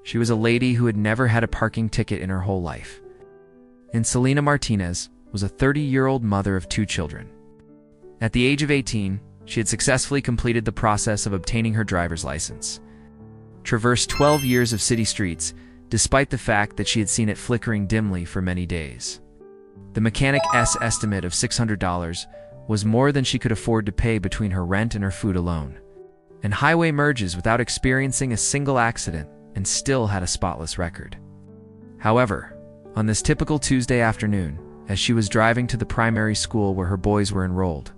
She was a lady who had never had a parking ticket in her whole life. And Selena Martinez was a 30-year-old mother of 2 children. At the age of 18, she had successfully completed the process of obtaining her driver's license, traversed 12 years of city streets, despite the fact that she had seen it flickering dimly for many days. The mechanic's estimate of $600 was more than she could afford to pay between her rent and her food alone. And highway merges without experiencing a single accident and still had a spotless record. However, on this typical Tuesday afternoon, as she was driving to the primary school where her boys were enrolled,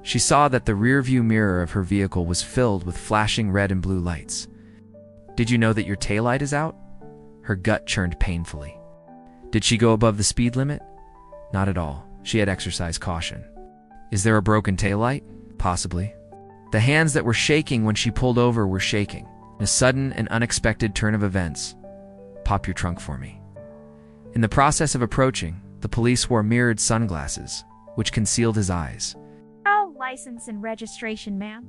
she saw that the rearview mirror of her vehicle was filled with flashing red and blue lights. "Did you know that your taillight is out?" Her gut churned painfully. Did she go above the speed limit? Not at all. She had exercised caution. Is there a broken taillight? Possibly. The hands that were shaking when she pulled over were shaking. In a sudden and unexpected turn of events, "Pop your trunk for me." In the process of approaching, the police wore mirrored sunglasses, which concealed his eyes. "Oh, license and registration, ma'am."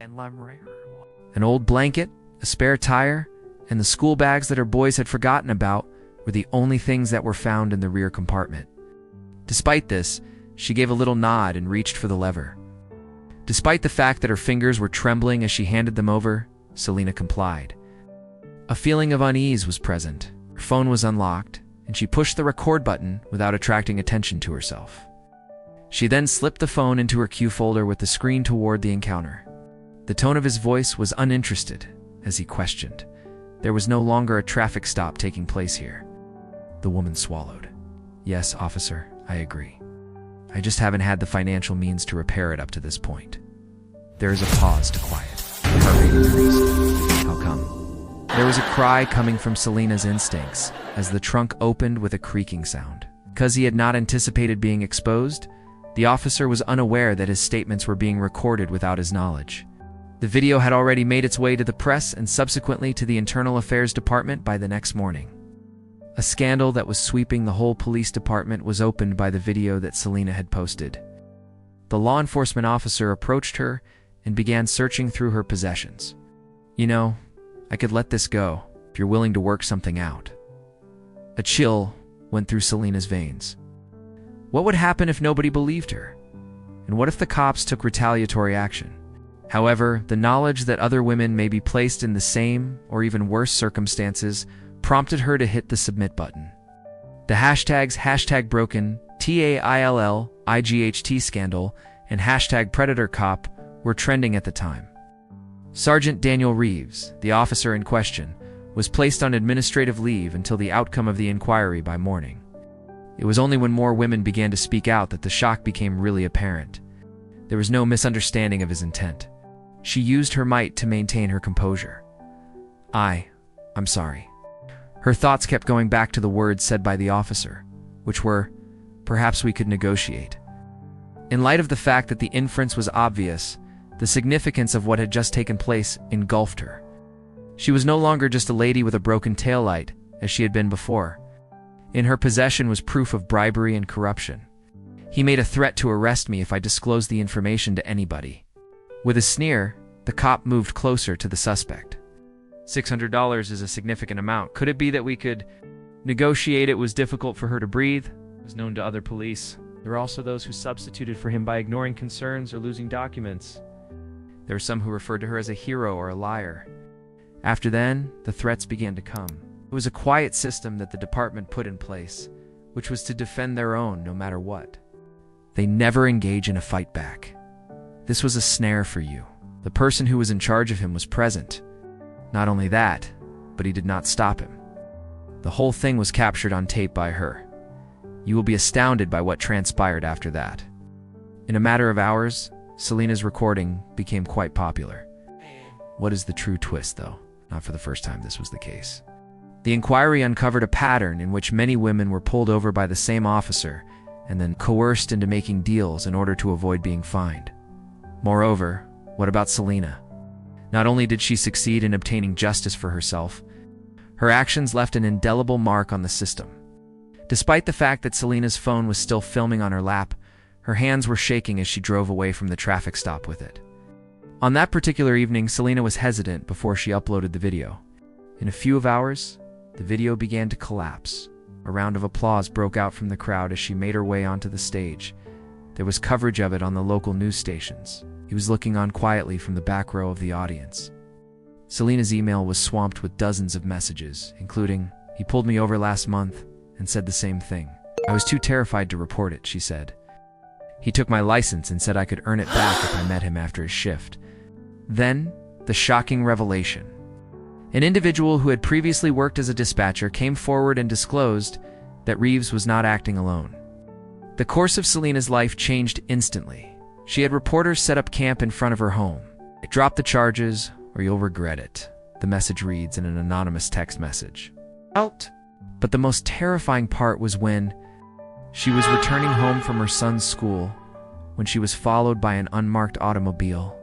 An old blanket, a spare tire, and the school bags that her boys had forgotten about were the only things that were found in the rear compartment. Despite this, she gave a little nod and reached for the lever. Despite the fact that her fingers were trembling as she handed them over, Selena complied. A feeling of unease was present. Her phone was unlocked, and she pushed the record button without attracting attention to herself. She then slipped the phone into her cue folder with the screen toward the encounter. The tone of his voice was uninterested as he questioned. There was no longer a traffic stop taking place here. The woman swallowed. "Yes, officer, I agree. I just haven't had the financial means to repair it up to this point." There is a pause to quiet. Her heart rate increased. How come? There was a cry coming from Selena's instincts as the trunk opened with a creaking sound. Because he had not anticipated being exposed, the officer was unaware that his statements were being recorded without his knowledge. The video had already made its way to the press and subsequently to the Internal Affairs Department by the next morning. A scandal that was sweeping the whole police department was opened by the video that Selena had posted. The law enforcement officer approached her and began searching through her possessions. "You know, I could let this go if you're willing to work something out." A chill went through Selena's veins. What would happen if nobody believed her? And what if the cops took retaliatory action? However, the knowledge that other women may be placed in the same or even worse circumstances prompted her to hit the submit button. The hashtags #broken, TAILL, IGHT scandal, and #PredatorCop were trending at the time. Sergeant Daniel Reeves, the officer in question, was placed on administrative leave until the outcome of the inquiry by morning. It was only when more women began to speak out that the shock became really apparent. There was no misunderstanding of his intent. She used her might to maintain her composure. I'm sorry." Her thoughts kept going back to the words said by the officer, which were, "Perhaps we could negotiate." In light of the fact that the inference was obvious, the significance of what had just taken place engulfed her. She was no longer just a lady with a broken taillight, as she had been before. In her possession was proof of bribery and corruption. "He made a threat to arrest me if I disclosed the information to anybody." With a sneer, the cop moved closer to the suspect. $600 is a significant amount. Could it be that we could negotiate? It was difficult for her to breathe. It was known to other police. There were also those who substituted for him by ignoring concerns or losing documents. There were some who referred to her as a hero or a liar. After then, the threats began to come. It was a quiet system that the department put in place, which was to defend their own no matter what. They never engage in a fight back. This was a snare for you. The person who was in charge of him was present. Not only that, but he did not stop him. The whole thing was captured on tape by her. You will be astounded by what transpired after that. In a matter of hours, Selena's recording became quite popular. What is the true twist, though? Not for the first time this was the case. The inquiry uncovered a pattern in which many women were pulled over by the same officer and then coerced into making deals in order to avoid being fined. Moreover, what about Selena? Not only did she succeed in obtaining justice for herself, her actions left an indelible mark on the system. Despite the fact that Selena's phone was still filming on her lap, her hands were shaking as she drove away from the traffic stop with it. On that particular evening, Selena was hesitant before she uploaded the video. In a few hours, the video began to collapse. A round of applause broke out from the crowd as she made her way onto the stage. There was coverage of it on the local news stations. He was looking on quietly from the back row of the audience. Selena's email was swamped with dozens of messages, including, "He pulled me over last month and said the same thing. I was too terrified to report it," she said. "He took my license and said I could earn it back if I met him after his shift." Then, the shocking revelation. An individual who had previously worked as a dispatcher came forward and disclosed that Reeves was not acting alone. The course of Selena's life changed instantly. She had reporters set up camp in front of her home. "Drop the charges, or you'll regret it," the message reads in an anonymous text message. Out. But the most terrifying part was when she was returning home from her son's school, when she was followed by an unmarked automobile.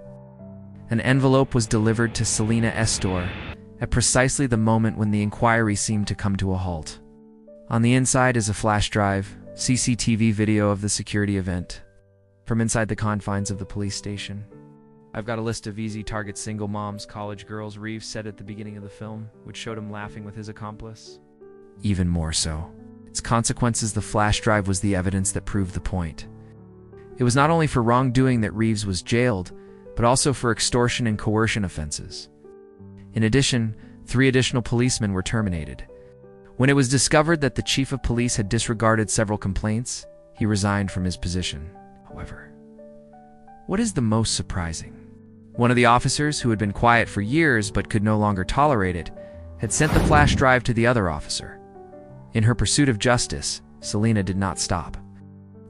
An envelope was delivered to Selena Estor at precisely the moment when the inquiry seemed to come to a halt. On the inside is a flash drive, CCTV video of the security event. From inside the confines of the police station. "I've got a list of easy target single moms, college girls," Reeves said at the beginning of the film, which showed him laughing with his accomplice. Even more so. Its consequences, the flash drive was the evidence that proved the point. It was not only for wrongdoing that Reeves was jailed, but also for extortion and coercion offenses. In addition, 3 additional policemen were terminated. When it was discovered that the chief of police had disregarded several complaints, he resigned from his position. However, what is the most surprising? One of the officers, who had been quiet for years but could no longer tolerate it, had sent the flash drive to the other officer. In her pursuit of justice, Selena did not stop.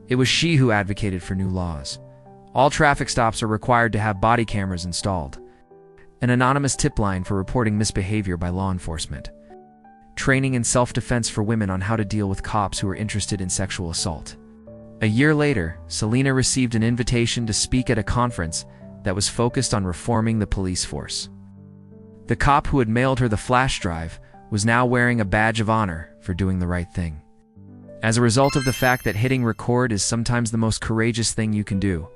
It was she who advocated for new laws. All traffic stops are required to have body cameras installed. An anonymous tip line for reporting misbehavior by law enforcement. Training in self-defense for women on how to deal with cops who are interested in sexual assault. A year later, Selena received an invitation to speak at a conference that was focused on reforming the police force. The cop who had mailed her the flash drive was now wearing a badge of honor for doing the right thing. As a result of the fact that hitting record is sometimes the most courageous thing you can do,